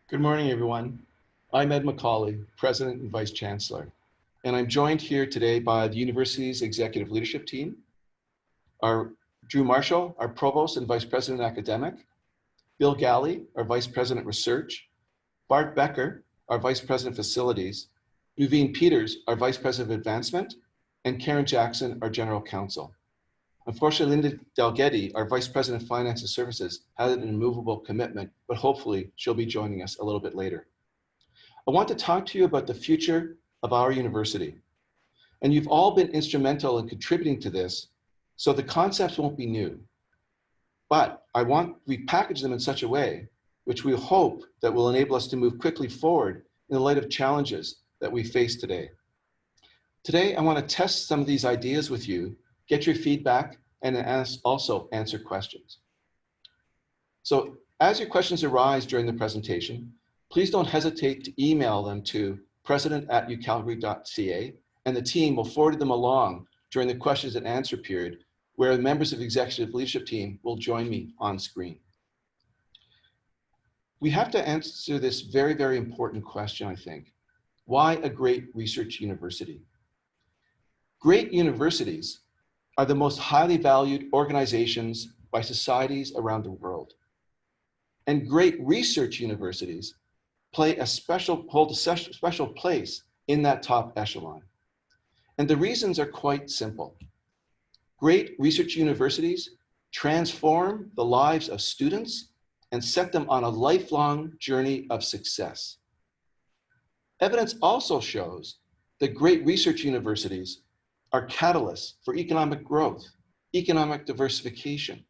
Good morning, everyone. I'm Ed McCauley, President and Vice Chancellor, and I'm joined here today by the university's executive leadership team, our Drew Marshall, our Provost and Vice President Academic, Bill Galley, our Vice President Research, Bart Becker, our Vice President Facilities, Nuveen Peters, our Vice President of Advancement, and Karen Jackson, our General Counsel. Unfortunately, Linda Dalgety, our Vice President of Finance and Services, had an immovable commitment, but hopefully she'll be joining us a little bit later. I want to talk to you about the future of our university. And you've all been instrumental in contributing to this, so the concepts won't be new. But we package them in such a way which we hope that will enable us to move quickly forward in the light of challenges that we face today. Today, I want to test some of these ideas with you, get your feedback, and also answer questions. So as your questions arise during the presentation, please don't hesitate to email them to president@ucalgary.ca, and the team will forward them along during the questions and answer period, where the members of the executive leadership team will join me on screen. We have to answer this very, very important question, I think. Why a great research university? Great universities are the most highly valued organizations by societies around the world. And great research universities hold a special place in that top echelon. And the reasons are quite simple. Great research universities transform the lives of students and set them on a lifelong journey of success. Evidence also shows that great research universities are catalysts for economic growth, economic diversification,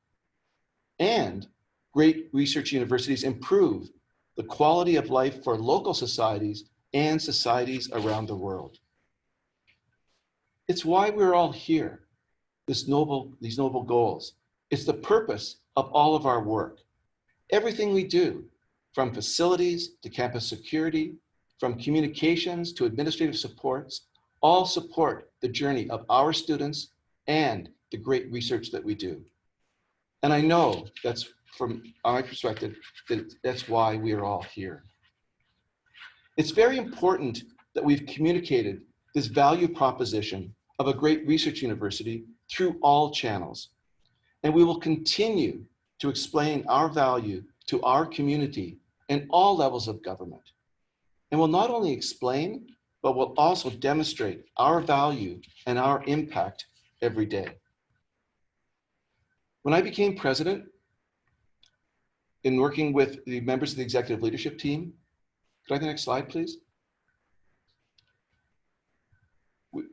and great research universities improve the quality of life for local societies and societies around the world. It's why we're all here, these noble goals. It's the purpose of all of our work. Everything we do, from facilities to campus security, from communications to administrative supports, all support the journey of our students and the great research that we do. And I know that's, from my perspective, that's why we are all here. It's very important that we've communicated this value proposition of a great research university through all channels. And we will continue to explain our value to our community and all levels of government. And we'll not only explain, but we'll also demonstrate our value and our impact every day. When I became president, in working with the members of the executive leadership team, could I have the next slide, please?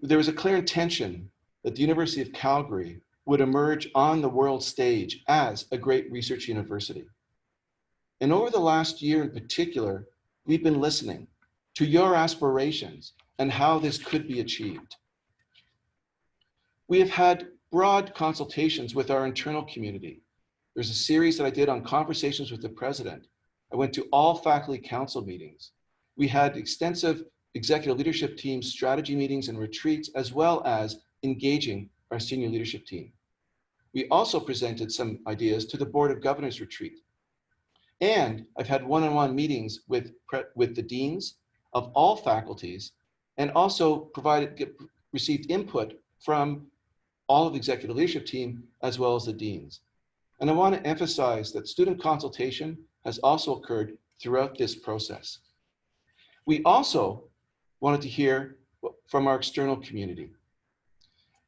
There was a clear intention that the University of Calgary would emerge on the world stage as a great research university. And over the last year in particular, we've been listening to your aspirations and how this could be achieved. We have had broad consultations with our internal community. There's a series that I did on conversations with the president. I went to all faculty council meetings. We had extensive executive leadership team strategy meetings and retreats, as well as engaging our senior leadership team. We also presented some ideas to the Board of Governors retreat. And I've had one-on-one meetings with the deans of all faculties, and also received input from all of the executive leadership team, as well as the deans. And I want to emphasize that student consultation has also occurred throughout this process. We also wanted to hear from our external community.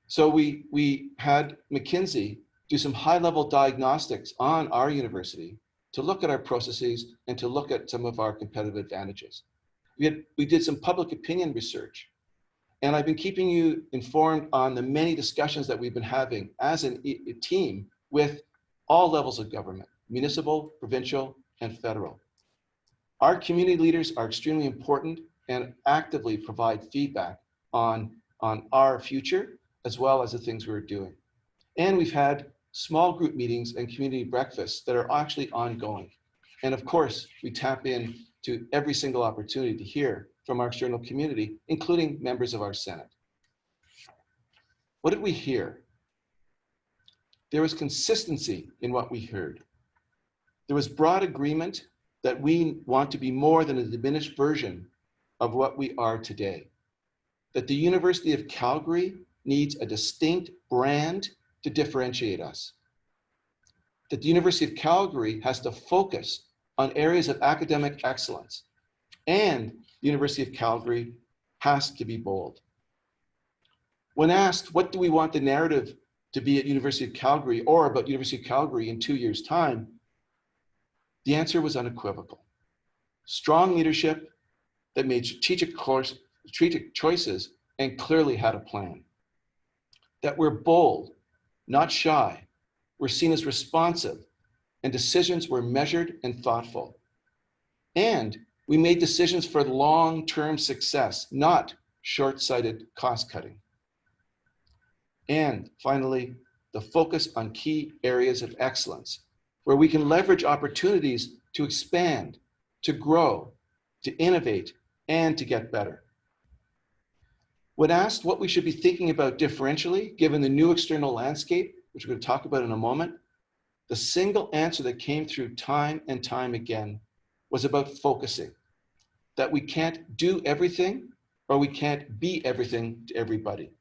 So we had McKinsey do some high-level diagnostics on our university to look at our processes and to look at some of our competitive advantages. We did some public opinion research, and I've been keeping you informed on the many discussions that we've been having as a team with all levels of government, municipal, provincial, and federal. Our community leaders are extremely important and actively provide feedback on our future, as well as the things we're doing. And we've had small group meetings and community breakfasts that are actually ongoing. And of course, we tap in to every single opportunity to hear from our external community, including members of our Senate. What did we hear? There was consistency in what we heard. There was broad agreement that we want to be more than a diminished version of what we are today. That the University of Calgary needs a distinct brand to differentiate us. That the University of Calgary has to focus on areas of academic excellence, and the University of Calgary has to be bold. When asked, what do we want the narrative to be at University of Calgary or about University of Calgary in 2 years' time, the answer was unequivocal. Strong leadership that made strategic choices and clearly had a plan. That we're bold, not shy. We're seen as responsive, and decisions were measured and thoughtful. And we made decisions for long-term success, not short-sighted cost-cutting. And finally, the focus on key areas of excellence, where we can leverage opportunities to expand, to grow, to innovate, and to get better. When asked what we should be thinking about differentially, given the new external landscape, which we're going to talk about in a moment, the single answer that came through time and time again was about focusing. That we can't do everything, or we can't be everything to everybody.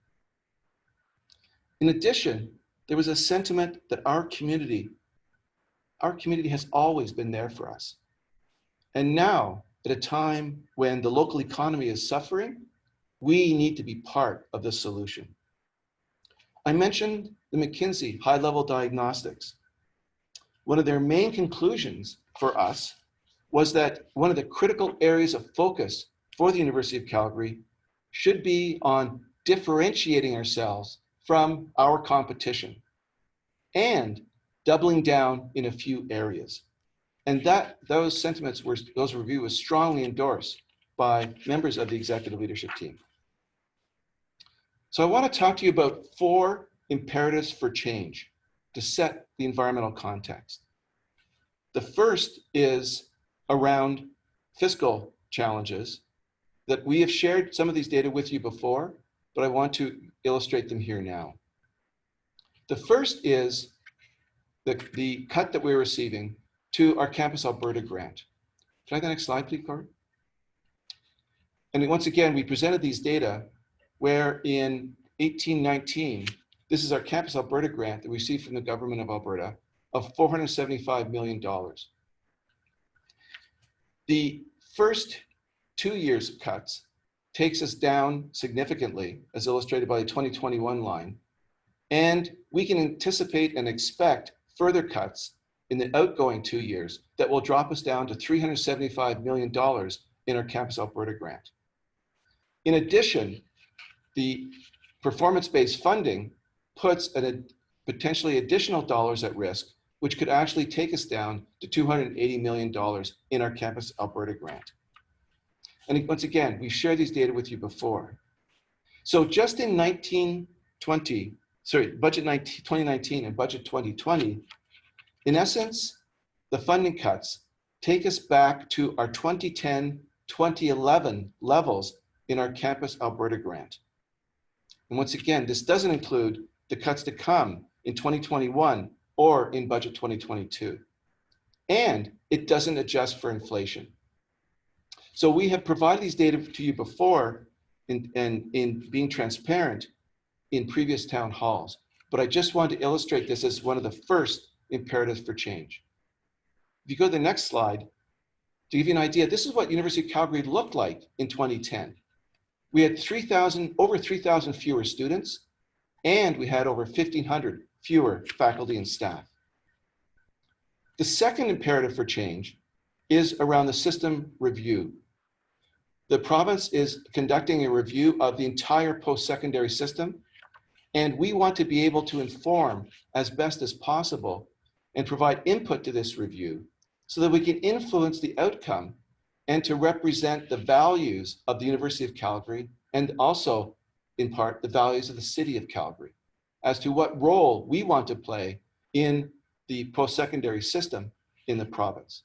In addition, there was a sentiment that our community has always been there for us. And now, at a time when the local economy is suffering, we need to be part of the solution. I mentioned the McKinsey high-level diagnostics. One of their main conclusions for us was that one of the critical areas of focus for the University of Calgary should be on differentiating ourselves from our competition and doubling down in a few areas. And those review was strongly endorsed by members of the executive leadership team. So I want to talk to you about 4 imperatives for change to set the environmental context. The first is around fiscal challenges that we have shared some of these data with you before, but I want to illustrate them here now. The first is the cut that we're receiving to our Campus Alberta grant. Can I have the next slide, please, Corey? And once again, we presented these data where in 1819, this is our Campus Alberta grant that we received from the government of Alberta of $475 million. The first 2 years of cuts takes us down significantly, as illustrated by the 2021 line. And we can anticipate and expect further cuts in the outgoing 2 years that will drop us down to $375 million in our Campus Alberta grant. In addition, the performance-based funding puts potentially additional dollars at risk, which could actually take us down to $280 million in our Campus Alberta grant. And once again, we shared these data with you before. So just in budget 2019 and budget 2020, in essence, the funding cuts take us back to our 2010, 2011 levels in our Campus Alberta grant. And once again, this doesn't include the cuts to come in 2021 or in budget 2022. And it doesn't adjust for inflation. So we have provided these data to you before in being transparent in previous town halls, but I just wanted to illustrate this as one of the first imperatives for change. If you go to the next slide, to give you an idea, this is what University of Calgary looked like in 2010. We had over 3,000 fewer students, and we had over 1,500 fewer faculty and staff. The second imperative for change is around the system review. The province is conducting a review of the entire post-secondary system, and we want to be able to inform as best as possible and provide input to this review so that we can influence the outcome and to represent the values of the University of Calgary and also, in part, the values of the City of Calgary as to what role we want to play in the post-secondary system in the province.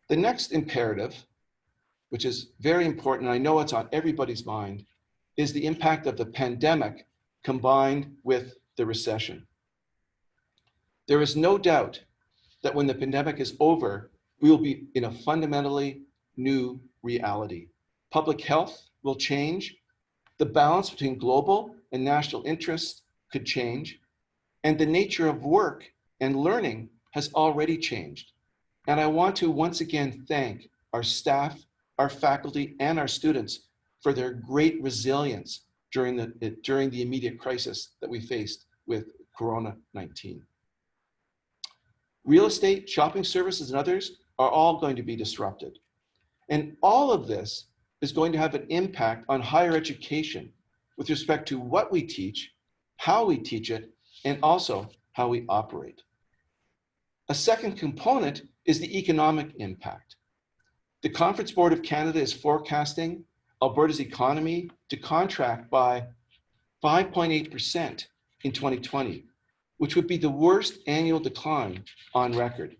The next imperative, which is very important, and I know it's on everybody's mind, is the impact of the pandemic combined with the recession. There is no doubt that when the pandemic is over, We will be in a fundamentally new reality. Public health will change. The balance between global and national interests could change. And the nature of work and learning has already changed. And I want to once again thank our staff, our faculty, and our students for their great resilience during the immediate crisis that we faced with Corona-19. Real estate, shopping services, and others are all going to be disrupted. And all of this is going to have an impact on higher education with respect to what we teach, how we teach it, and also how we operate. A second component is the economic impact. The Conference Board of Canada is forecasting Alberta's economy to contract by 5.8% in 2020, which would be the worst annual decline on record.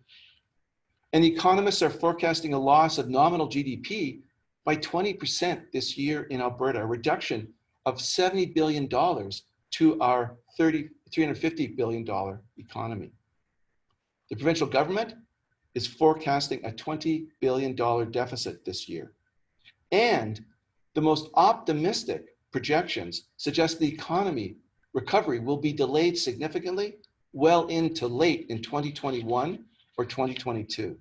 And economists are forecasting a loss of nominal GDP by 20% this year in Alberta, a reduction of $70 billion to our $350 billion economy. The provincial government is forecasting a $20 billion deficit this year. And the most optimistic projections suggest the economy recovery will be delayed significantly well into late in 2021 or 2022.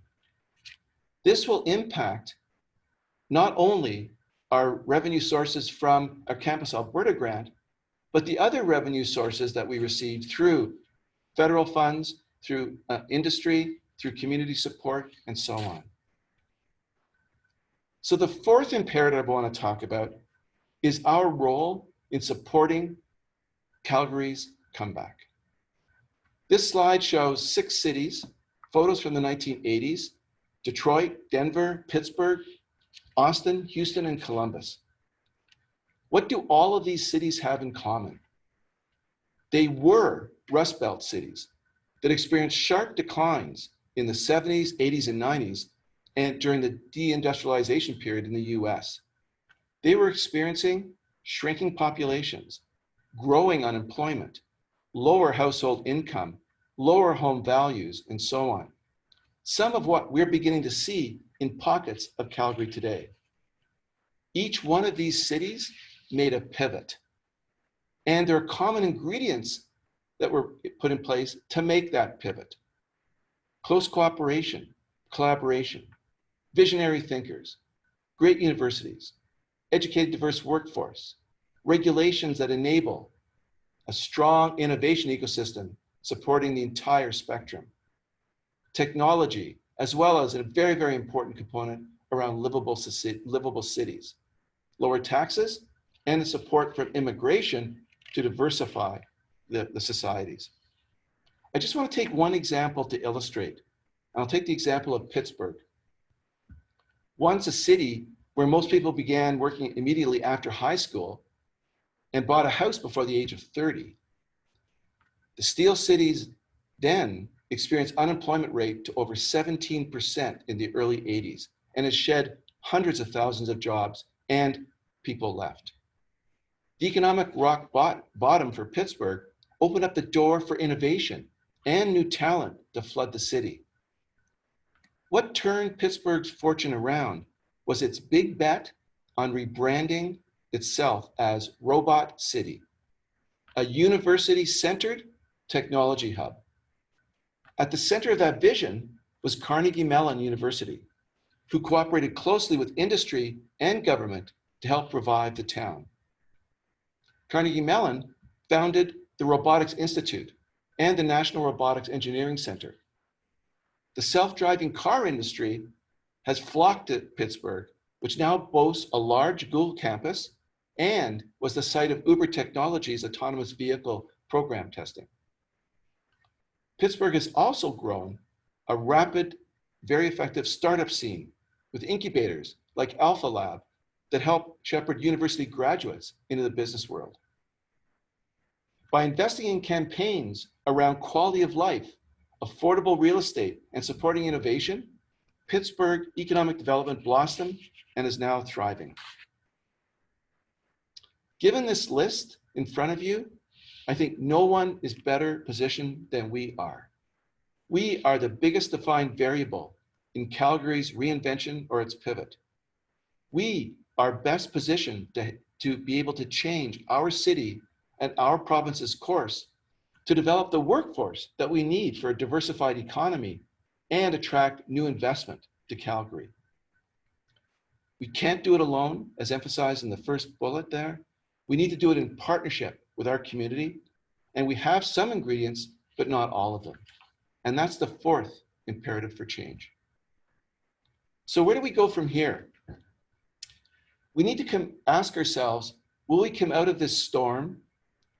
This will impact not only our revenue sources from our Campus Alberta grant, but the other revenue sources that we received through federal funds, through industry, through community support, and so on. So the fourth imperative I want to talk about is our role in supporting Calgary's comeback. This slide shows 6 cities, photos from the 1980s, Detroit, Denver, Pittsburgh, Austin, Houston, and Columbus. What do all of these cities have in common? They were Rust Belt cities that experienced sharp declines in the 70s, 80s, and 90s, and during the deindustrialization period in the US. They were experiencing shrinking populations, growing unemployment, lower household income, lower home values, and so on. Some of what we're beginning to see in pockets of Calgary today. Each one of these cities made a pivot. And there are common ingredients that were put in place to make that pivot. Close cooperation, collaboration, visionary thinkers, great universities, educated, diverse workforce, regulations that enable a strong innovation ecosystem supporting the entire spectrum, technology, as well as a very, very important component around livable cities, lower taxes, and the support for immigration to diversify the societies. I just want to take one example to illustrate. I'll take the example of Pittsburgh. Once a city where most people began working immediately after high school and bought a house before the age of 30. The Steel Cities then experienced unemployment rate to over 17% in the early 80s and has shed hundreds of thousands of jobs and people left. The economic rock bottom for Pittsburgh opened up the door for innovation and new talent to flood the city. What turned Pittsburgh's fortune around was its big bet on rebranding itself as Robot City, a university-centered technology hub. At the center of that vision was Carnegie Mellon University, who cooperated closely with industry and government to help revive the town. Carnegie Mellon founded the Robotics Institute and the National Robotics Engineering Center. The self-driving car industry has flocked to Pittsburgh, which now boasts a large Google campus and was the site of Uber Technologies' autonomous vehicle program testing. Pittsburgh has also grown a rapid, very effective startup scene with incubators like Alpha Lab that help shepherd university graduates into the business world. By investing in campaigns around quality of life, affordable real estate, and supporting innovation, Pittsburgh economic development blossomed and is now thriving. Given this list in front of you, I think no one is better positioned than we are. We are the biggest defined variable in Calgary's reinvention or its pivot. We are best positioned to be able to change our city and our province's course to develop the workforce that we need for a diversified economy and attract new investment to Calgary. We can't do it alone, as emphasized in the first bullet there. We need to do it in partnership with our community, and we have some ingredients, but not all of them. And that's the fourth imperative for change. So where do we go from here? We need to ask ourselves, will we come out of this storm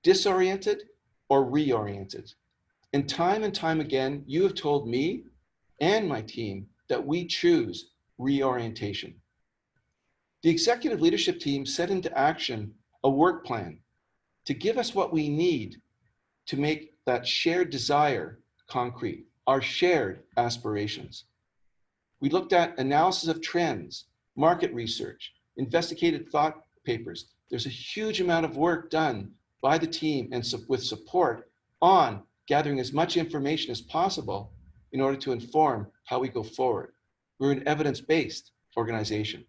disoriented or reoriented? And time again, you have told me and my team that we choose reorientation. The executive leadership team set into action a work plan to give us what we need to make that shared desire concrete, our shared aspirations. We looked at analysis of trends, market research, investigated thought papers. There's a huge amount of work done by the team and with support on gathering as much information as possible in order to inform how we go forward. We're an evidence-based organization.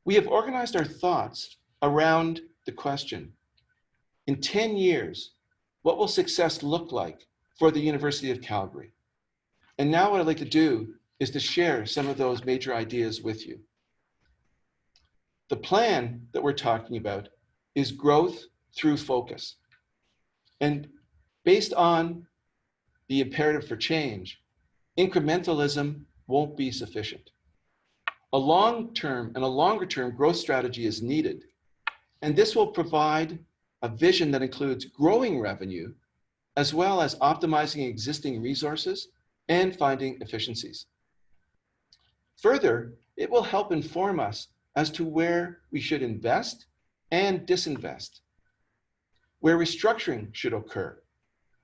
We have organized our thoughts around the question, in 10 years, what will success look like for the University of Calgary? And now what I'd like to do is to share some of those major ideas with you. The plan that we're talking about is growth through focus. And based on the imperative for change, incrementalism won't be sufficient. A long-term and a longer-term growth strategy is needed, and this will provide a vision that includes growing revenue, as well as optimizing existing resources and finding efficiencies. Further, it will help inform us as to where we should invest and disinvest, where restructuring should occur,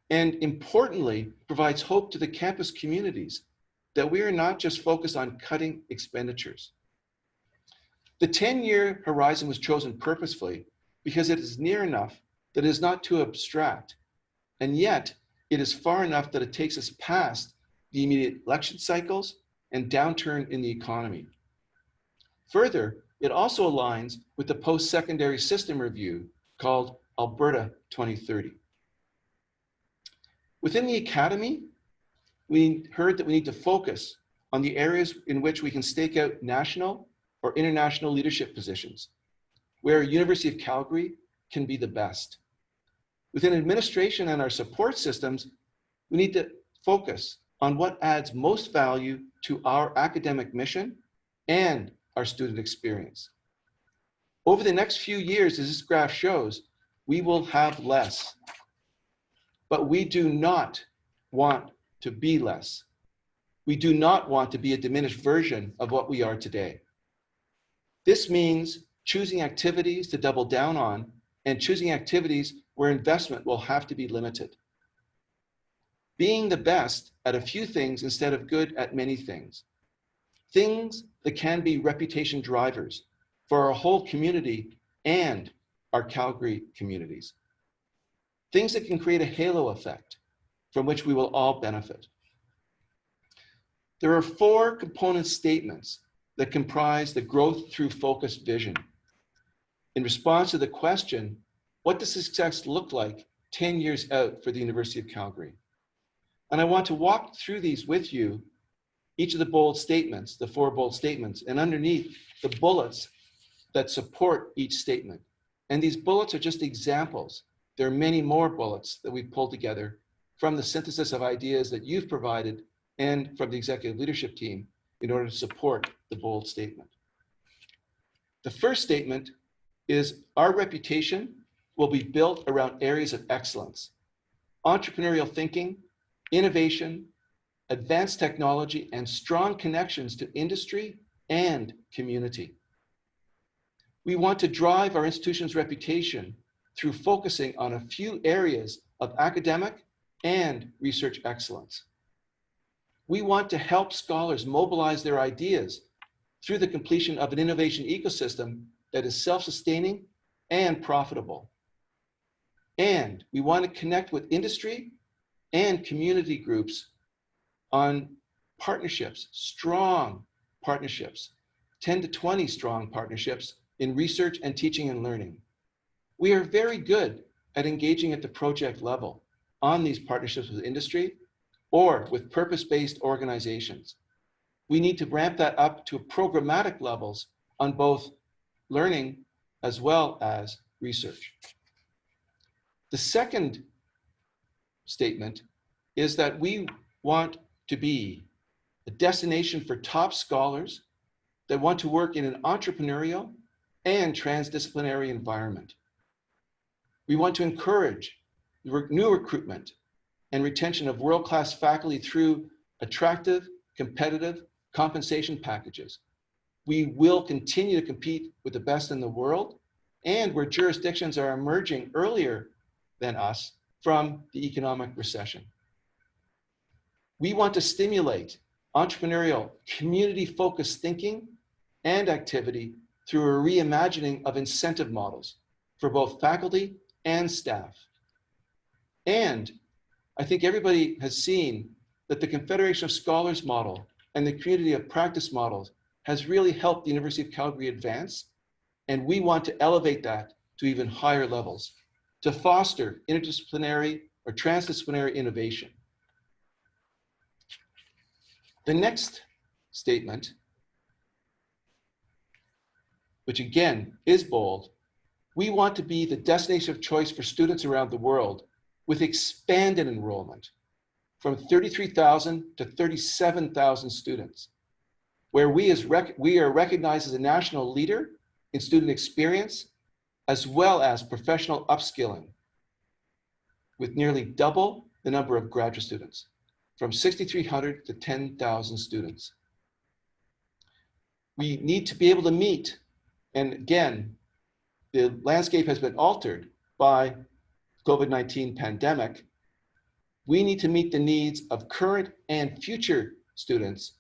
and importantly, provides hope to the campus communities that we are not just focused on cutting expenditures. The 10-year horizon was chosen purposefully because it is near enough that it is not too abstract, and yet it is far enough that it takes us past the immediate election cycles and downturn in the economy. Further, it also aligns with the post-secondary system review called Alberta 2030. Within the academy, we heard that we need to focus on the areas in which we can stake out national or international leadership positions, where University of Calgary can be the best. Within administration and our support systems, we need to focus on what adds most value to our academic mission and our student experience. Over the next few years, as this graph shows, we will have less, but we do not want to be less. We do not want to be a diminished version of what we are today. This means choosing activities to double down on and choosing activities where investment will have to be limited. Being the best at a few things instead of good at many things. Things that can be reputation drivers for our whole community and our Calgary communities. Things that can create a halo effect from which we will all benefit. There are 4 component statements that comprise the growth through focused vision. In response to the question, what does success look like 10 years out for the University of Calgary? And I want to walk through these with you, each of the bold statements, the 4 bold statements, and underneath the bullets that support each statement. And these bullets are just examples. There are many more bullets that we've pulled together from the synthesis of ideas that you've provided and from the executive leadership team in order to support the bold statement. The first statement is our reputation will be built around areas of excellence, entrepreneurial thinking, innovation, advanced technology, and strong connections to industry and community. We want to drive our institution's reputation through focusing on a few areas of academic and research excellence. We want to help scholars mobilize their ideas through the completion of an innovation ecosystem that is self-sustaining and profitable. And we want to connect with industry and community groups on partnerships, strong partnerships, 10 to 20 strong partnerships in research and teaching and learning. We are very good at engaging at the project level on these partnerships with industry or with purpose-based organizations. We need to ramp that up to programmatic levels on both learning as well as research. The second statement is that we want to be a destination for top scholars that want to work in an entrepreneurial and transdisciplinary environment. We want to encourage new recruitment and retention of world-class faculty through attractive, competitive compensation packages. We will continue to compete with the best in the world, and where jurisdictions are emerging earlier than us from the economic recession. We want to stimulate entrepreneurial, community-focused thinking and activity through a reimagining of incentive models for both faculty and staff. And I think everybody has seen that the Confederation of Scholars model and the community of practice models has really helped the University of Calgary advance, and we want to elevate that to even higher levels to foster interdisciplinary or transdisciplinary innovation. The next statement, which again is bold, we want to be the destination of choice for students around the world with expanded enrollment from 33,000 to 37,000 students, where we are recognized as a national leader in student experience as well as professional upskilling, with nearly double the number of graduate students, from 6,300 to 10,000 students. We need to be able to meet, and again, the landscape has been altered by COVID-19 pandemic. We need to meet the needs of current and future students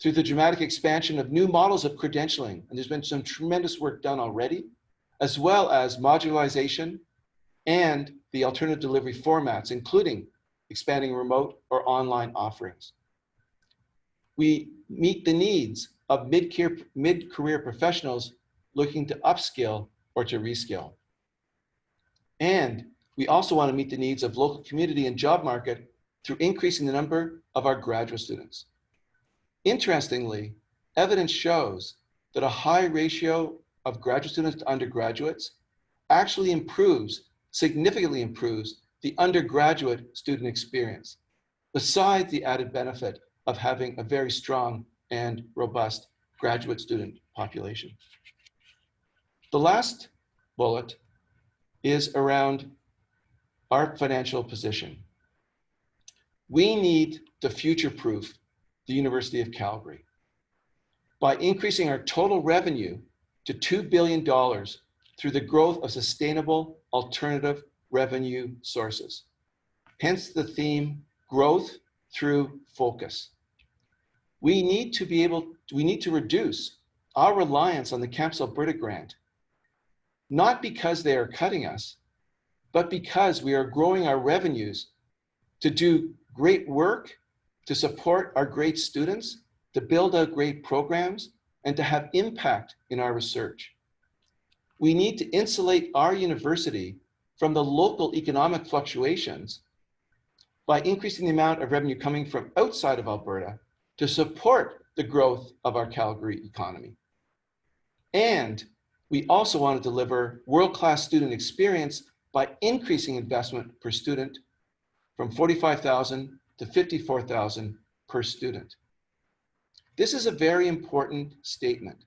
through the dramatic expansion of new models of credentialing. And there's been some tremendous work done already, as well as modularization and the alternative delivery formats, including expanding remote or online offerings. We meet the needs of mid-career professionals looking to upskill or to reskill. And we also want to meet the needs of local community and job market through increasing the number of our graduate students. Interestingly, evidence shows that a high ratio of graduate students to undergraduates actually significantly improves the undergraduate student experience, besides the added benefit of having a very strong and robust graduate student population. The last bullet is around our financial position. We need to future-proof the University of Calgary by increasing our total revenue to $2 billion through the growth of sustainable alternative revenue sources. Hence the theme, growth through focus. We need to reduce our reliance on the Campus Alberta grant, not because they are cutting us, but because we are growing our revenues to do great work, to support our great students, to build out great programs, and to have impact in our research. We need to insulate our university from the local economic fluctuations by increasing the amount of revenue coming from outside of Alberta to support the growth of our Calgary economy. And we also want to deliver world-class student experience by increasing investment per student from $45,000 to $54,000 per student. This is a very important statement.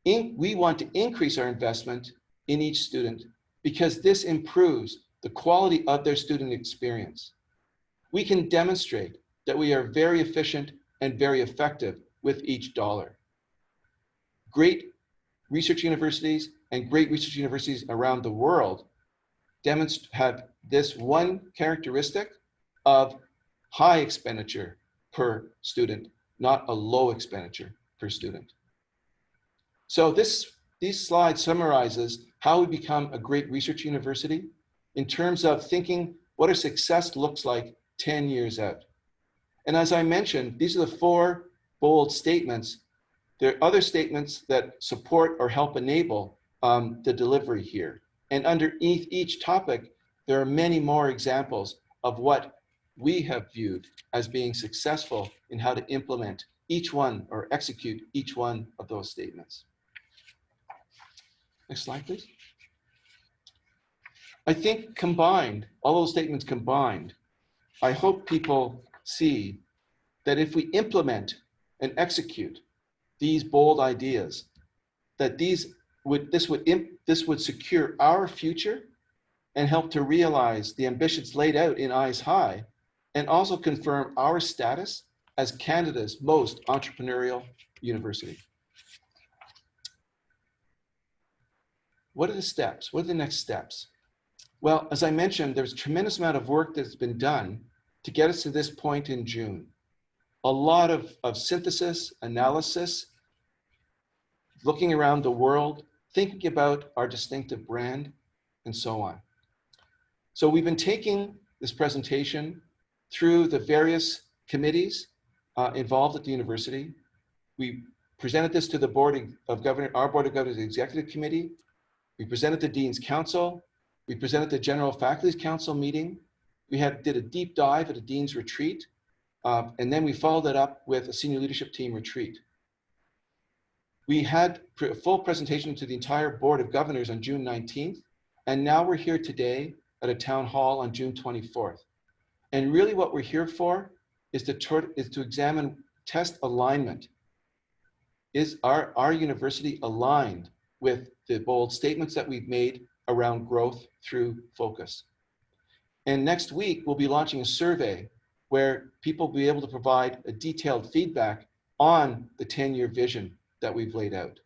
We want to increase our investment in each student because this improves the quality of their student experience. We can demonstrate that we are very efficient and very effective with each dollar. Great research universities and great research universities around the world have this one characteristic of high expenditure per student, not a low expenditure per student. So these slides summarizes how we become a great research university in terms of thinking what our success looks like 10 years out. And as I mentioned, these are the four bold statements. There are other statements that support or help enable the delivery here. And underneath each topic, there are many more examples of what we have viewed as being successful in how to implement each one or execute each one of those statements. Next slide, please. I think combined, all those statements combined, I hope people see that if we implement and execute these bold ideas, that this would secure our future and help to realize the ambitions laid out in Eyes High, and also confirm our status as Canada's most entrepreneurial university. What are the steps? What are the next steps? Well, as I mentioned, there's a tremendous amount of work that's been done to get us to this point in June. A lot of synthesis, analysis, looking around the world, thinking about our distinctive brand, and so on. So we've been taking this presentation through the various committees involved at the university. We presented this to the Board of Governors, our Board of Governors Executive Committee. We presented to Dean's Council. We presented to General Faculty's Council meeting. We did a deep dive at a Dean's retreat. And then we followed it up with a senior leadership team retreat. We had a full presentation to the entire Board of Governors on June 19th. And now we're here today at a town hall on June 24th. And really what we're here for is to examine, test alignment. Is our university aligned with the bold statements that we've made around growth through focus? And next week, we'll be launching a survey where people will be able to provide a detailed feedback on the 10-year vision that we've laid out.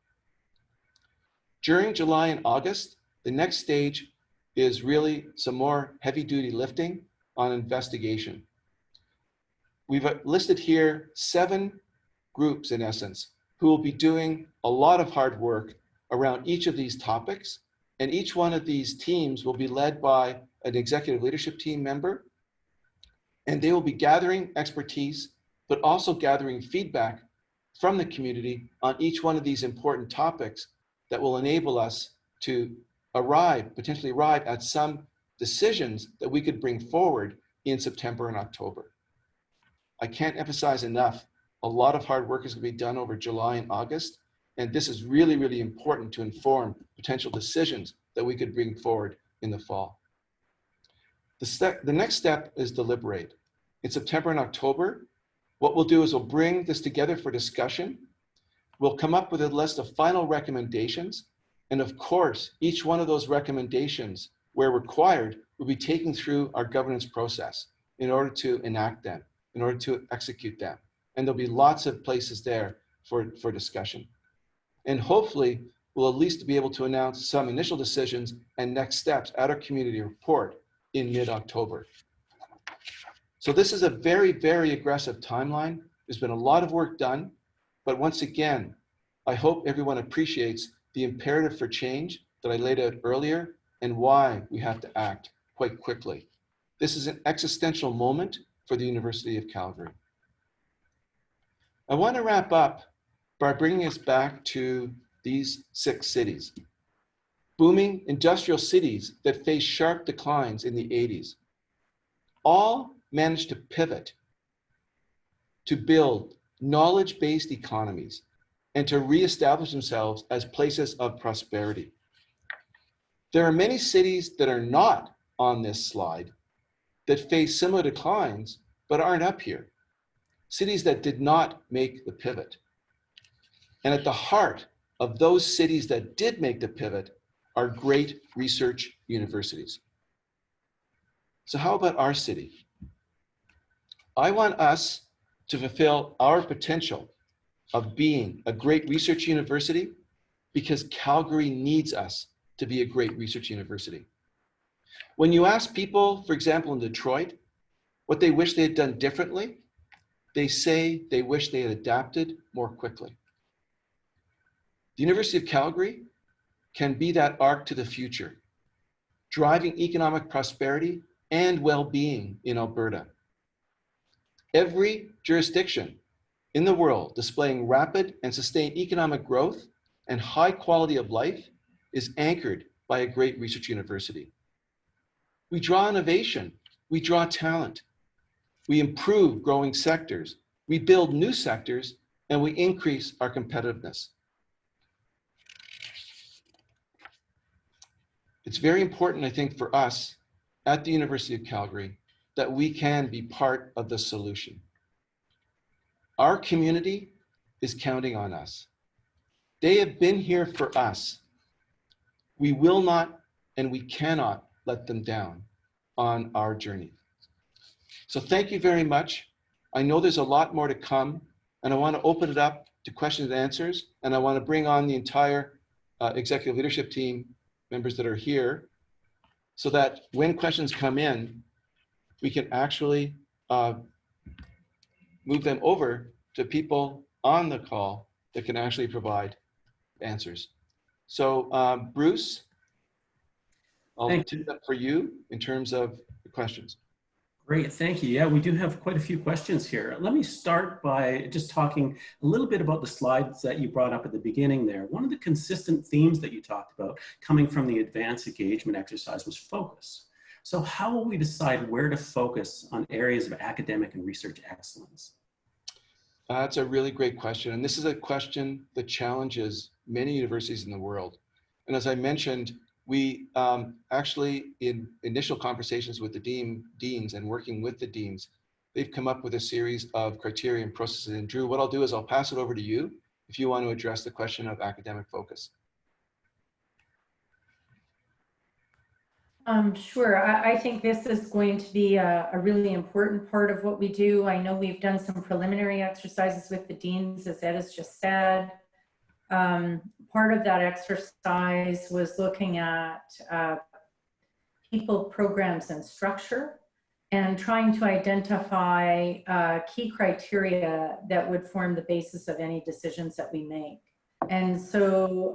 During July and August, the next stage is really some more heavy-duty lifting on investigation. We've listed here 7 groups, in essence, who will be doing a lot of hard work around each of these topics, and each one of these teams will be led by an executive leadership team member, and they will be gathering expertise, but also gathering feedback from the community on each one of these important topics that will enable us to potentially arrive at some decisions that we could bring forward in September and October. I can't emphasize enough, a lot of hard work is going to be done over July and August, and this is really, really important to inform potential decisions that we could bring forward in the fall. The next step is deliberate. In September and October, what we'll do is we'll bring this together for discussion. We'll come up with a list of final recommendations. And of course, each one of those recommendations, where required, will be taken through our governance process in order to enact them, in order to execute them. And there'll be lots of places there for discussion. And hopefully, we'll at least be able to announce some initial decisions and next steps at our community report in mid-October. So this is a very, very aggressive timeline. There's been a lot of work done, but once again, I hope everyone appreciates the imperative for change that I laid out earlier and why we have to act quite quickly. This is an existential moment for the University of Calgary. I want to wrap up by bringing us back to these 6 cities. Booming industrial cities that faced sharp declines in the 80s, all managed to pivot to build knowledge-based economies and to reestablish themselves as places of prosperity. There are many cities that are not on this slide that face similar declines but aren't up here. Cities that did not make the pivot. And at the heart of those cities that did make the pivot are great research universities. So how about our city? I want us to fulfill our potential of being a great research university because Calgary needs us to be a great research university. When you ask people, for example, in Detroit, what they wish they had done differently, they say they wish they had adapted more quickly. The University of Calgary can be that arc to the future, driving economic prosperity and well-being in Alberta. Every jurisdiction in the world displaying rapid and sustained economic growth and high quality of life is anchored by a great research university. We draw innovation, we draw talent, we improve growing sectors, we build new sectors, and we increase our competitiveness. It's very important, I think, for us at the University of Calgary that we can be part of the solution. Our community is counting on us. They have been here for us. We will not and we cannot let them down on our journey. So thank you very much. I know there's a lot more to come, and I want to open it up to questions and answers, and I want to bring on the entire executive leadership team members that are here so that when questions come in, we can actually move them over to people on the call that can actually provide answers. So Bruce, I'll tee it up for you in terms of the questions. Great, thank you. Yeah, we do have quite a few questions here. Let me start by just talking a little bit about the slides that you brought up at the beginning there. One of the consistent themes that you talked about coming from the advanced engagement exercise was focus. So how will we decide where to focus on areas of academic and research excellence? That's a really great question. And this is a question that challenges many universities in the world. And as I mentioned, we actually, in initial conversations with the deans and working with the deans, they've come up with a series of criteria and processes. And Drew, what I'll do is I'll pass it over to you if you want to address the question of academic focus. Sure. I think this is going to be a really important part of what we do. I know we've done some preliminary exercises with the deans, as Ed has just said. Part of that exercise was looking at people, programs, and structure, and trying to identify key criteria that would form the basis of any decisions that we make. And so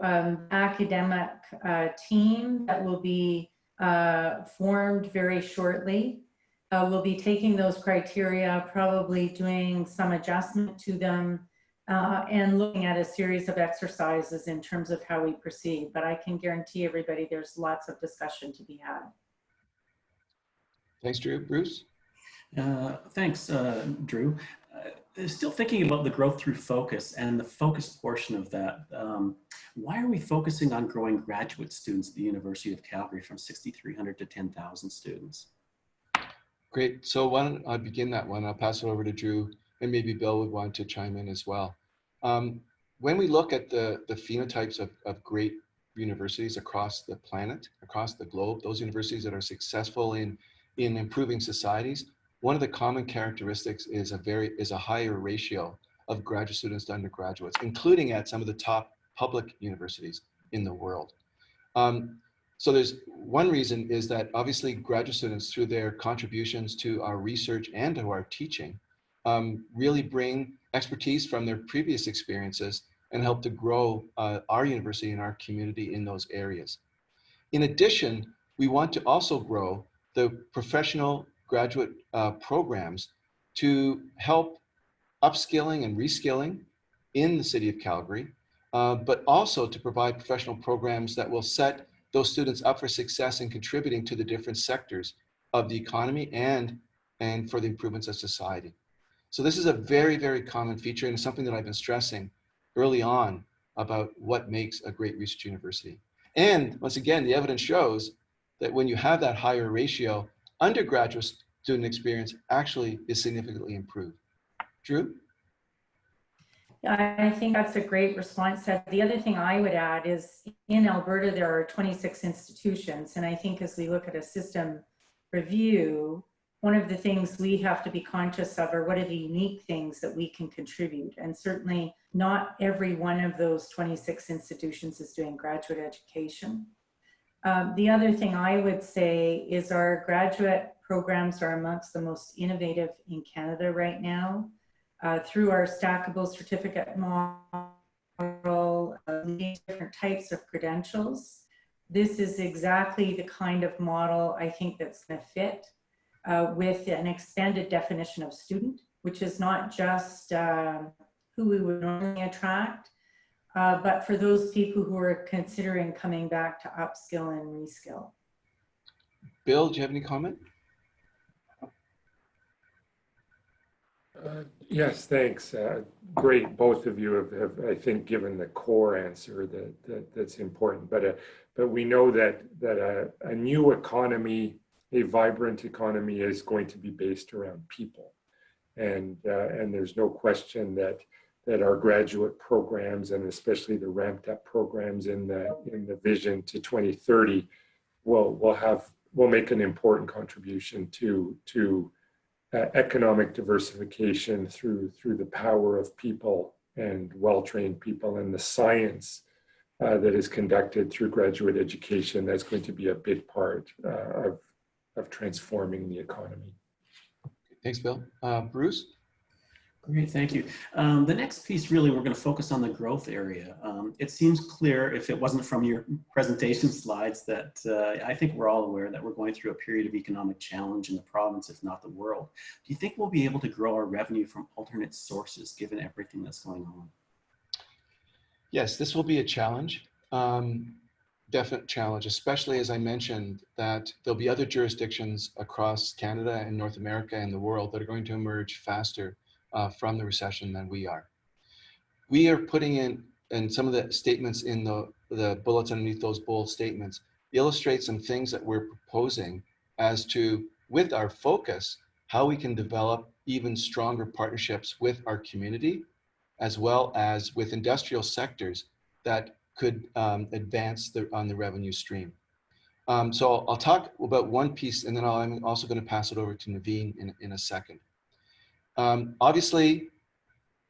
academic team that will be formed very shortly. We'll be taking those criteria, probably doing some adjustment to them, and looking at a series of exercises in terms of how we proceed. But I can guarantee everybody there's lots of discussion to be had. Thanks, Drew. Bruce? Thanks, Drew. Still thinking about the growth through focus and the focus portion of that. Why are we focusing on growing graduate students at the University of Calgary from 6,300 to 10,000 students? Great. So why don't I begin that one? I'll pass it over to Drew, and maybe Bill would want to chime in as well. When we look at the phenotypes of great universities across the planet, across the globe, those universities that are successful in improving societies, one of the common characteristics is a higher ratio of graduate students to undergraduates, including at some of the top public universities in the world. So there's one reason is that obviously graduate students, through their contributions to our research and to our teaching, really bring expertise from their previous experiences and help to grow our university and our community in those areas. In addition, we want to also grow the professional graduate programs to help upskilling and reskilling in the city of Calgary, but also to provide professional programs that will set those students up for success in contributing to the different sectors of the economy and for the improvements of society. So this is a very, very common feature, and it's something that I've been stressing early on about what makes a great research university. And once again, the evidence shows that when you have that higher ratio, undergraduate student experience actually is significantly improved. Drew? I think that's a great response. The other thing I would add is in Alberta, there are 26 institutions. And I think as we look at a system review, one of the things we have to be conscious of are what are the unique things that we can contribute. And certainly not every one of those 26 institutions is doing graduate education. The other thing I would say is our graduate programs are amongst the most innovative in Canada right now. Through our stackable certificate model, different types of credentials. This is exactly the kind of model I think that's going to fit with an expanded definition of student which is not just who we would normally attract, but for those people who are considering coming back to upskill and reskill. Bill, do you have any comment? Yes, thanks. Great. Both of you have, I think, given the core answer that's important. But we know that a new economy, a vibrant economy, is going to be based around people, and there's no question that our graduate programs, and especially the ramped up programs in the vision to 2030, will make an important contribution to economic diversification through the power of people and well-trained people, and the science that is conducted through graduate education. That's going to be a big part of transforming the economy. Thanks, Bill. Bruce? Great, thank you. The next piece, really, we're going to focus on the growth area. It seems clear, if it wasn't from your presentation slides, that I think we're all aware that we're going through a period of economic challenge in the province, if not the world. Do you think we'll be able to grow our revenue from alternate sources, given everything that's going on? Yes, this will be a challenge, definite challenge, especially as I mentioned that there'll be other jurisdictions across Canada and North America and the world that are going to emerge faster from the recession than we are. We are putting in some of the statements in the bullets underneath those bold statements illustrate some things that we're proposing as to, with our focus, how we can develop even stronger partnerships with our community, as well as with industrial sectors that could advance on the revenue stream. So I'll talk about one piece, and then I'm also going to pass it over to Naveen in a second. Obviously,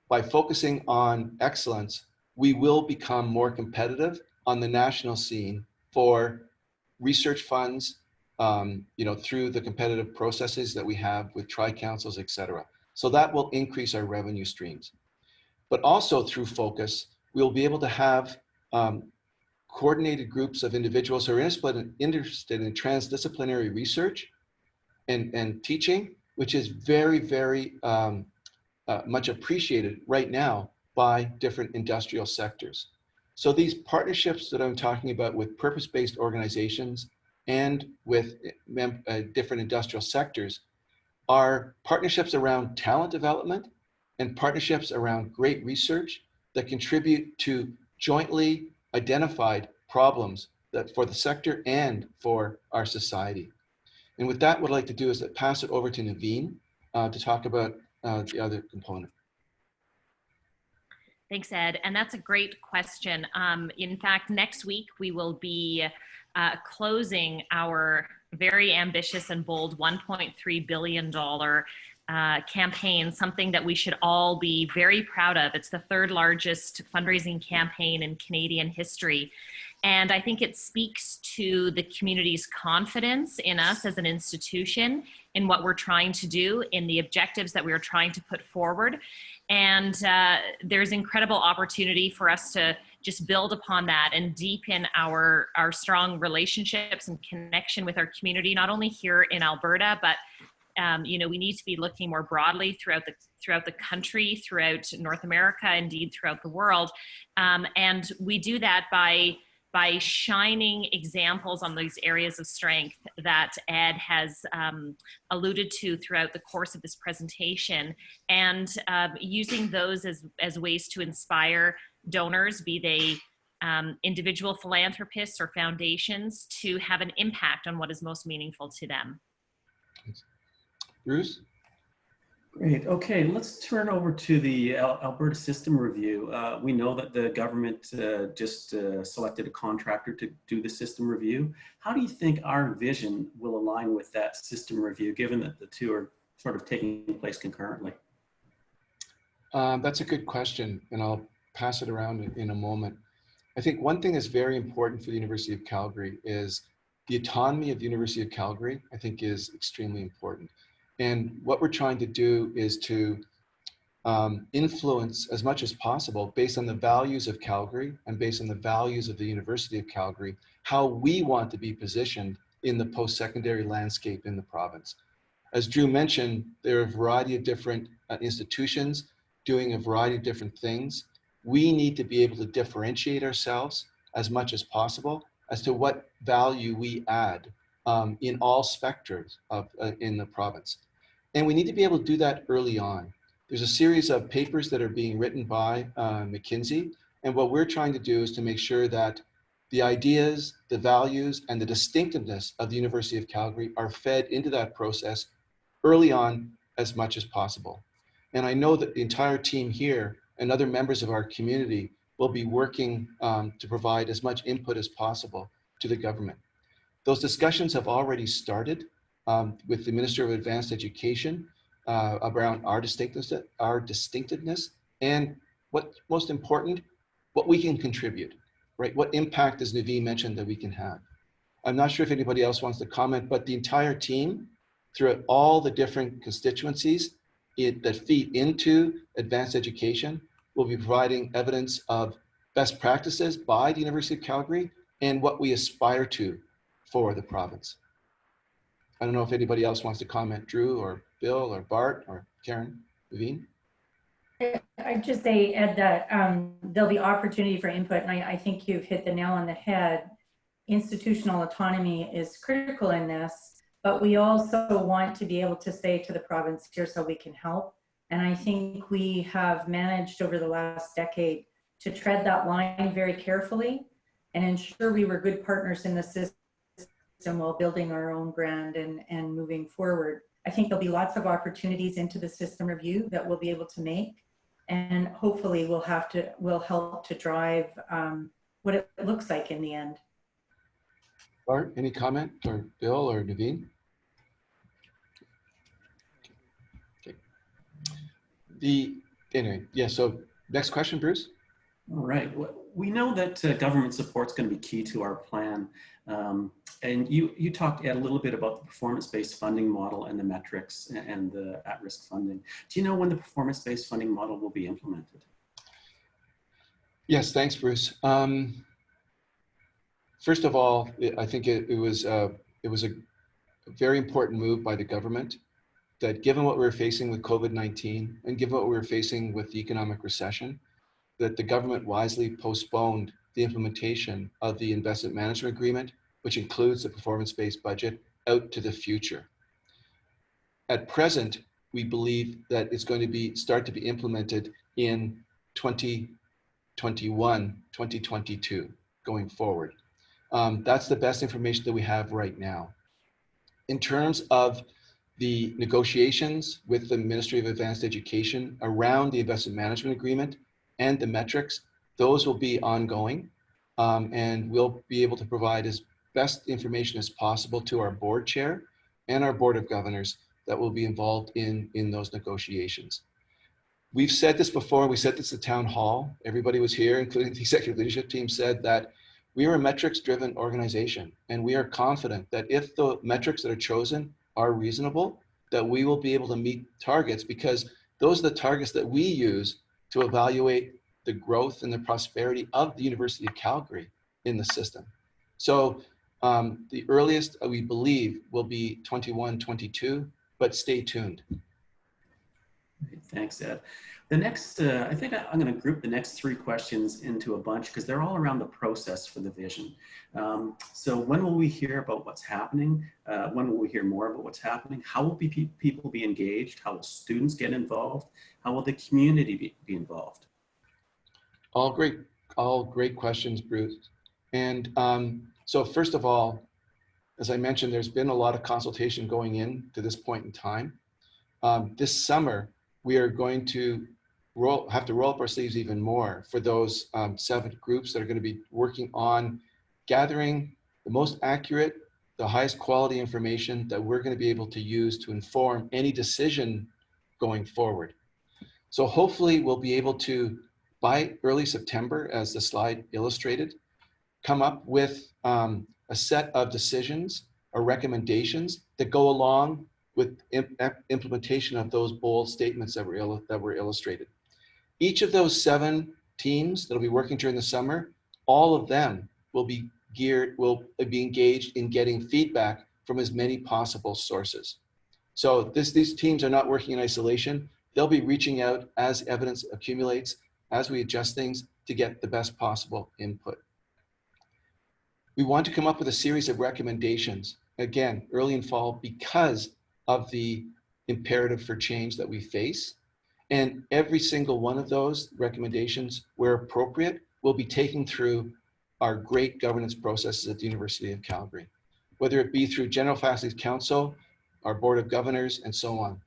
by focusing on excellence, we will become more competitive on the national scene for research funds, through the competitive processes that we have with tri-councils, et cetera. So that will increase our revenue streams. But also through focus, we'll be able to have coordinated groups of individuals who are interested in transdisciplinary research and teaching, which is very, very much appreciated right now by different industrial sectors. So these partnerships that I'm talking about with purpose-based organizations and with different industrial sectors are partnerships around talent development and partnerships around great research that contribute to jointly identified problems that for the sector and for our society. And with that, what I'd like to do is pass it over to Naveen to talk about the other component. Thanks, Ed. And that's a great question. In fact, next week, we will be closing our very ambitious and bold $1.3 billion campaign, something that we should all be very proud of. It's the third largest fundraising campaign in Canadian history. And I think it speaks to the community's confidence in us as an institution, in what we're trying to do, in the objectives that we're trying to put forward. And there's incredible opportunity for us to just build upon that and deepen our strong relationships and connection with our community, not only here in Alberta, but we need to be looking more broadly throughout the country, throughout North America, indeed throughout the world. And we do that by shining examples on these areas of strength that Ed has alluded to throughout the course of this presentation, and using those as ways to inspire donors, be they individual philanthropists or foundations, to have an impact on what is most meaningful to them. Bruce? Great. Okay, let's turn over to the Alberta System Review. We know that the government just selected a contractor to do the system review. How do you think our vision will align with that system review, given that the two are sort of taking place concurrently? That's a good question, and I'll pass it around in a moment. I think one thing that's very important for the University of Calgary is the autonomy of the University of Calgary, I think, is extremely important. And what we're trying to do is to influence as much as possible, based on the values of Calgary and based on the values of the University of Calgary, how we want to be positioned in the post-secondary landscape in the province. As Drew mentioned, there are a variety of different institutions doing a variety of different things. We need to be able to differentiate ourselves as much as possible as to what value we add in all specters of, in the province. And we need to be able to do that early on. There's a series of papers that are being written by McKinsey, and what we're trying to do is to make sure that the ideas, the values, and the distinctiveness of the University of Calgary are fed into that process early on as much as possible. And I know that the entire team here and other members of our community will be working to provide as much input as possible to the government. Those discussions have already started with the Minister of Advanced Education around our distinctiveness, and what's most important, what we can contribute, right? What impact, as Naveen mentioned, that we can have. I'm not sure if anybody else wants to comment, but the entire team, throughout all the different constituencies that feed into advanced education, will be providing evidence of best practices by the University of Calgary and what we aspire to for the province. I don't know if anybody else wants to comment, Drew or Bill or Bart or Karen, Naveen? I'd just say, Ed, that there'll be opportunity for input, and I think you've hit the nail on the head. Institutional autonomy is critical in this, but we also want to be able to say to the province, here's how we can help. And I think we have managed over the last decade to tread that line very carefully and ensure we were good partners in the system while building our own brand and moving forward. I think there'll be lots of opportunities into the system review that we'll be able to make, and hopefully we'll help to drive what it looks like in the end. Bart, any comment, or Bill or Naveen? Okay. Anyway, yeah, so next question, Bruce. All right. Well, we know that government support is going to be key to our plan. And you talked, Ed, a little bit about the performance-based funding model and the metrics and the at-risk funding. Do you know when the performance-based funding model will be implemented? Yes, thanks, Bruce. First of all, I think it was a very important move by the government that, given what we were facing with COVID-19 and given what we were facing with the economic recession, that the government wisely postponed the implementation of the investment management agreement, which includes the performance-based budget, out to the future. At present, we believe that it's going to start to be implemented in 2021, 2022, going forward. That's the best information that we have right now. In terms of the negotiations with the Ministry of Advanced Education around the investment management agreement and the metrics, those will be ongoing, and we'll be able to provide as best information as possible to our board chair and our board of governors that will be involved in those negotiations. We've said this before, we said this at town hall, everybody was here, including the executive leadership team, said that we are a metrics-driven organization, and we are confident that if the metrics that are chosen are reasonable, that we will be able to meet targets, because those are the targets that we use to evaluate the growth and the prosperity of the University of Calgary in the system. So the earliest we believe will be 21, 22, but stay tuned. Thanks, Ed. The next, I think I'm going to group the next three questions into a bunch because they're all around the process for the vision. So when will we hear about what's happening? When will we hear more about what's happening? How will people be engaged? How will students get involved? How will the community be involved? All great questions, Bruce. And so first of all, as I mentioned, there's been a lot of consultation going in to this point in time. This summer, we are going to have to roll up our sleeves even more for those 7 groups that are going to be working on gathering the most accurate, the highest quality information that we're going to be able to use to inform any decision going forward. So hopefully we'll be able to, by early September, as the slide illustrated, come up with a set of decisions or recommendations that go along with implementation of those bold statements that were illustrated. Each of those 7 teams that'll be working during the summer, all of them will be engaged in getting feedback from as many possible sources. So these teams are not working in isolation. They'll be reaching out as evidence accumulates, as we adjust things to get the best possible input. We want to come up with a series of recommendations, again, early in fall, because of the imperative for change that we face. And every single one of those recommendations, where appropriate, will be taken through our great governance processes at the University of Calgary, whether it be through General Faculty Council, our Board of Governors, and so on.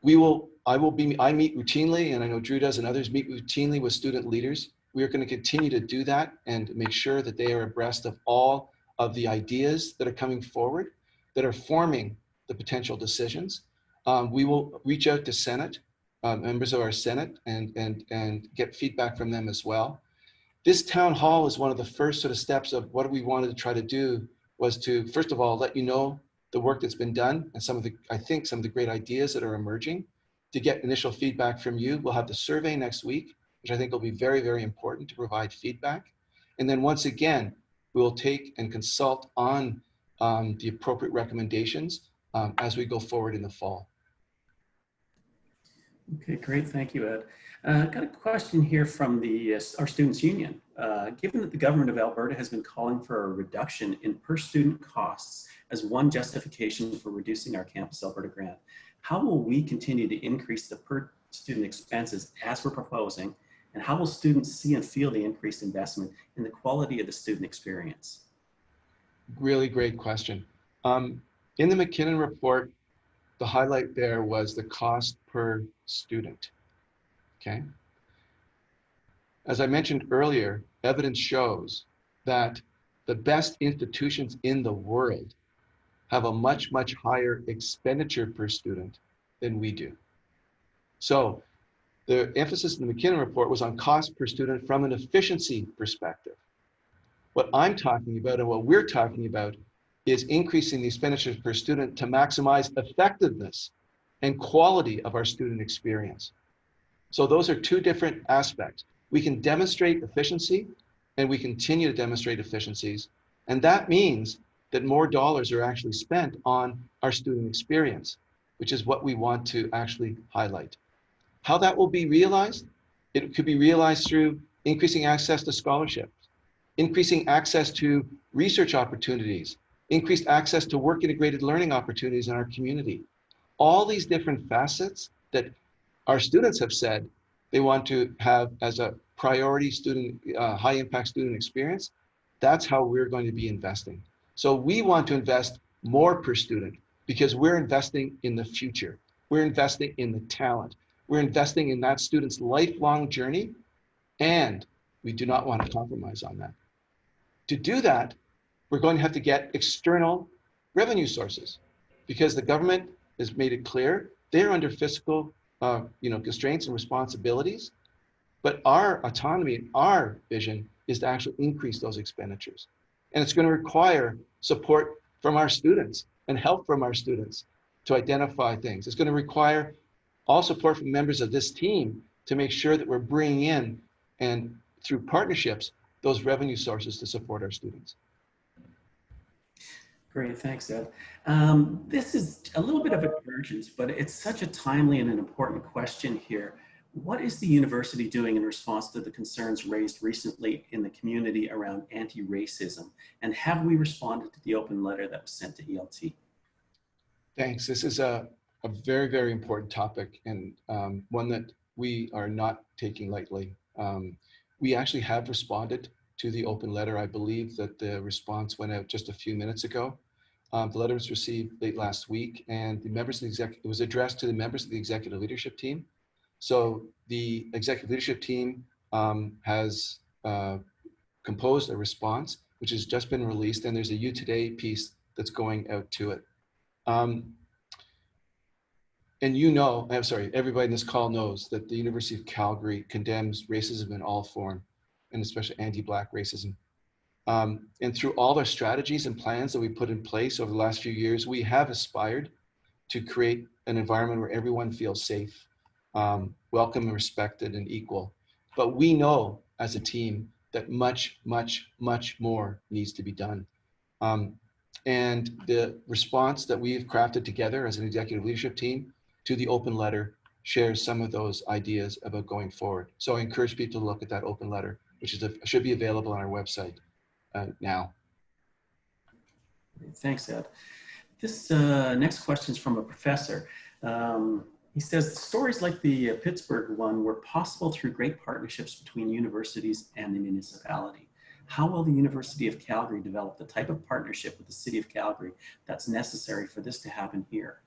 I meet routinely, and I know Drew does and others meet routinely with student leaders. We are going to continue to do that and make sure that they are abreast of all of the ideas that are coming forward, that are forming the potential decisions. We will reach out to Senate, members of our Senate, and get feedback from them as well. This town hall is one of the first sort of steps of what we wanted to try to do, was to, first of all, let you know the work that's been done and some of the great ideas that are emerging, to get initial feedback from you. We'll have the survey next week, which I think will be very, very important to provide feedback. And then once again, we will take and consult on the appropriate recommendations as we go forward in the fall. Okay, great. Thank you, Ed. Got a question here from our Students' Union. Given that the government of Alberta has been calling for a reduction in per student costs as one justification for reducing our Campus Alberta grant, how will we continue to increase the per student expenses as we're proposing, and how will students see and feel the increased investment in the quality of the student experience? Really great question. In the McKinnon report, the highlight there was the cost per student, okay? As I mentioned earlier, evidence shows that the best institutions in the world have a much, much higher expenditure per student than we do. So the emphasis in the McKinnon report was on cost per student from an efficiency perspective. What I'm talking about and what we're talking about is increasing the expenditures per student to maximize effectiveness and quality of our student experience. So those are two different aspects. We can demonstrate efficiency, and we continue to demonstrate efficiencies. And that means that more dollars are actually spent on our student experience, which is what we want to actually highlight. How that will be realized? It could be realized through increasing access to scholarships, increasing access to research opportunities, increased access to work integrated learning opportunities in our community. All these different facets that our students have said they want to have as a priority student, high impact student experience. That's how we're going to be investing. So we want to invest more per student because we're investing in the future. We're investing in the talent. We're investing in that student's lifelong journey, and we do not want to compromise on that. To do that, we're going to have to get external revenue sources, because the government has made it clear they're under fiscal constraints and responsibilities, but our autonomy, our vision is to actually increase those expenditures. And it's going to require support from our students and help from our students to identify things. It's going to require all support from members of this team to make sure that we're bringing in, and through partnerships, those revenue sources to support our students. Great, thanks, Ed. This is a little bit of a divergence, but it's such a timely and an important question here. What is the university doing in response to the concerns raised recently in the community around anti-racism? And have we responded to the open letter that was sent to ELT? Thanks. This is a very, very important topic, and one that we are not taking lightly. We actually have responded to the open letter. I believe that the response went out just a few minutes ago. The letter was received late last week, and the members of the it was addressed to the members of the executive leadership team. So the executive leadership team has composed a response, which has just been released, and there's a You Today piece that's going out to it. And I'm sorry, everybody in this call knows that the University of Calgary condemns racism in all form, and especially anti-Black racism. And through all our strategies and plans that we put in place over the last few years, we have aspired to create an environment where everyone feels safe, welcome and respected and equal. But we know as a team that much, much, much more needs to be done. and the response that we've crafted together as an executive leadership team to the open letter shares some of those ideas about going forward. So I encourage people to look at that open letter, which should be available on our website now. Thanks, Ed. This next question is from a professor. He says, stories like the Pittsburgh one were possible through great partnerships between universities and the municipality. How will the University of Calgary develop the type of partnership with the City of Calgary that's necessary for this to happen here?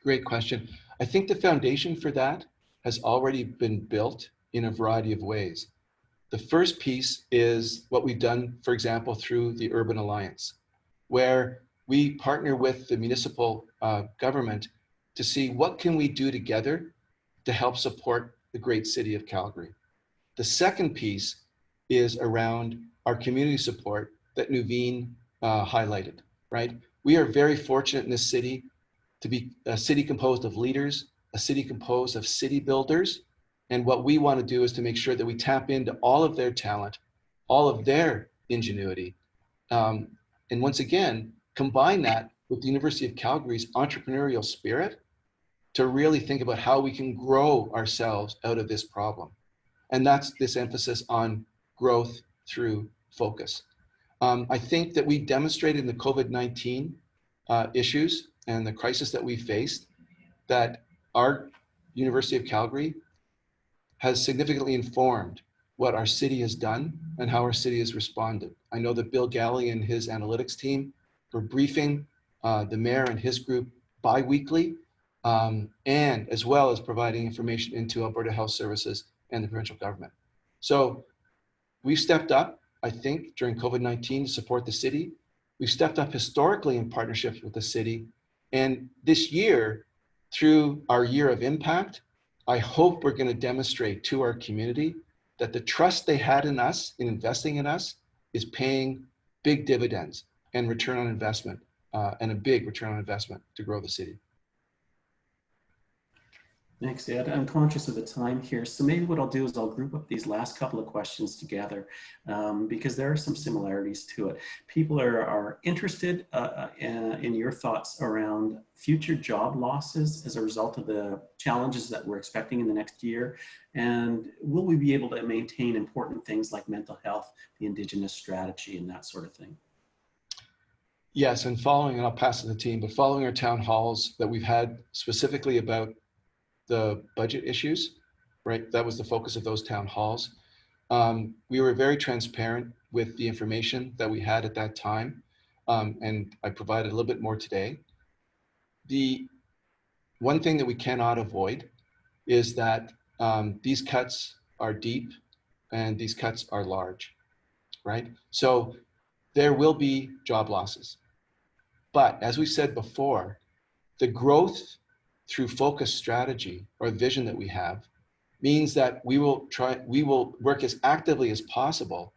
Great question. I think the foundation for that has already been built in a variety of ways. The first piece is what we've done, for example, through the Urban Alliance, where we partner with the municipal government to see what can we do together to help support the great city of Calgary. The second piece is around our community support that Nuveen highlighted, right? We are very fortunate in this city to be a city composed of leaders, a city composed of city builders. And what we want to do is to make sure that we tap into all of their talent, all of their ingenuity. And once again, combine that with the University of Calgary's entrepreneurial spirit to really think about how we can grow ourselves out of this problem. And that's this emphasis on growth through focus. I think that we demonstrated in the COVID-19 issues and the crisis that we faced that our University of Calgary has significantly informed what our city has done and how our city has responded. I know that Bill Galley and his analytics team were briefing the mayor and his group bi-weekly, and as well as providing information into Alberta Health Services and the provincial government. So we've stepped up, I think, during COVID-19 to support the city. We've stepped up historically in partnerships with the city. And this year, through our year of impact, I hope we're going to demonstrate to our community that the trust they had in us, in investing in us, is paying big dividends and return on investment, and a big return on investment to grow the city. Thanks, Ed. I'm conscious of the time here, so maybe what I'll do is I'll group up these last couple of questions together because there are some similarities to it. People are interested in your thoughts around future job losses as a result of the challenges that we're expecting in the next year, and will we be able to maintain important things like mental health, the Indigenous strategy, and that sort of thing? Yes, and following, and I'll pass to the team, but following our town halls that we've had specifically about the budget issues, right? That was the focus of those town halls. We were very transparent with the information that we had at that time, and I provided a little bit more today. The one thing that we cannot avoid is that these cuts are deep and these cuts are large, right? So there will be job losses. But as we said before, the growth through focus strategy or vision that we have means that we will work as actively as possible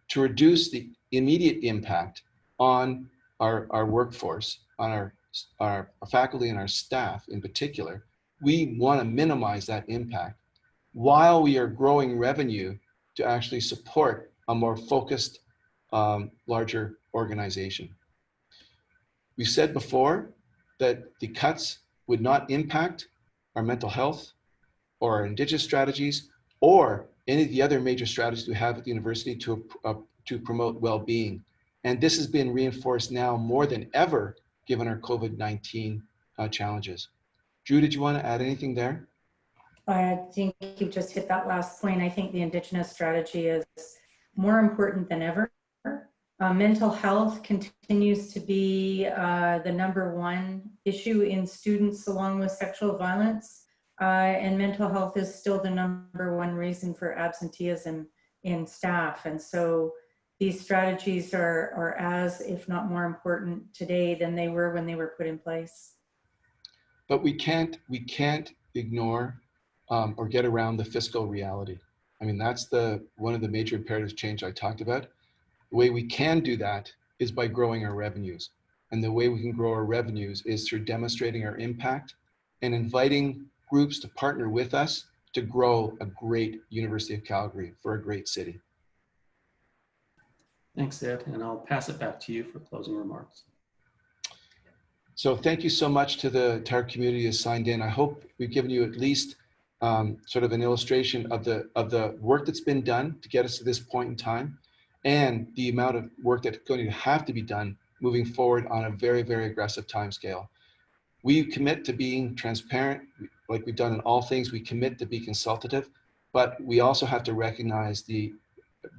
to reduce the immediate impact on our workforce, on our faculty and our staff in particular. We want to minimize that impact while we are growing revenue to actually support a more focused, larger organization. We said before that the cuts would not impact our mental health or our Indigenous strategies or any of the other major strategies we have at the university to promote well-being. And this has been reinforced now more than ever, given our COVID-19 challenges. Drew, did you want to add anything there? I think you just hit that last point. I think the Indigenous strategy is more important than ever. Mental health continues to be the #1 issue in students along with sexual violence. And mental health is still the #1 reason for absenteeism in staff. And so these strategies are as, if not more important today than they were when they were put in place. But we can't ignore or get around the fiscal reality. I mean, that's one of the major imperatives change I talked about. The way we can do that is by growing our revenues. And the way we can grow our revenues is through demonstrating our impact and inviting groups to partner with us to grow a great University of Calgary for a great city. Thanks, Ed, and I'll pass it back to you for closing remarks. So thank you so much to the entire community who signed in. I hope we've given you at least sort of an illustration of the work that's been done to get us to this point in time, and the amount of work that's going to have to be done moving forward on a very, very aggressive timescale. We commit to being transparent, like we've done in all things. We commit to be consultative, but we also have to recognize the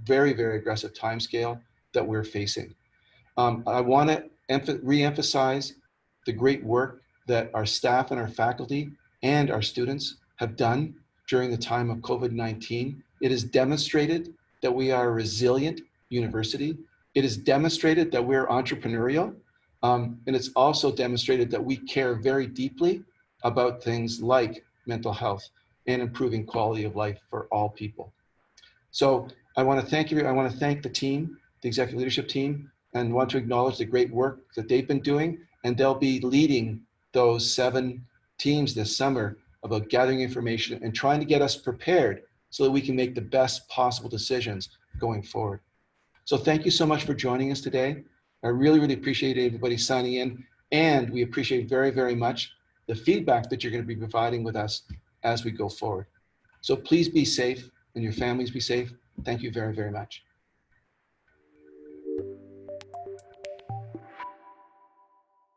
very, very aggressive timescale that we're facing. I want to re-emphasize the great work that our staff and our faculty and our students have done during the time of COVID-19. It has demonstrated that we are a resilient university. It has demonstrated that we're entrepreneurial. And it's also demonstrated that we care very deeply about things like mental health and improving quality of life for all people. So I want to thank you. I want to thank the team, the executive leadership team, and want to acknowledge the great work that they've been doing. And they'll be leading those 7 teams this summer about gathering information and trying to get us prepared so that we can make the best possible decisions going forward. So thank you so much for joining us today. I really, really appreciate everybody signing in, and we appreciate very, very much the feedback that you're going to be providing with us as we go forward. So please be safe and your families be safe. Thank you very, very much.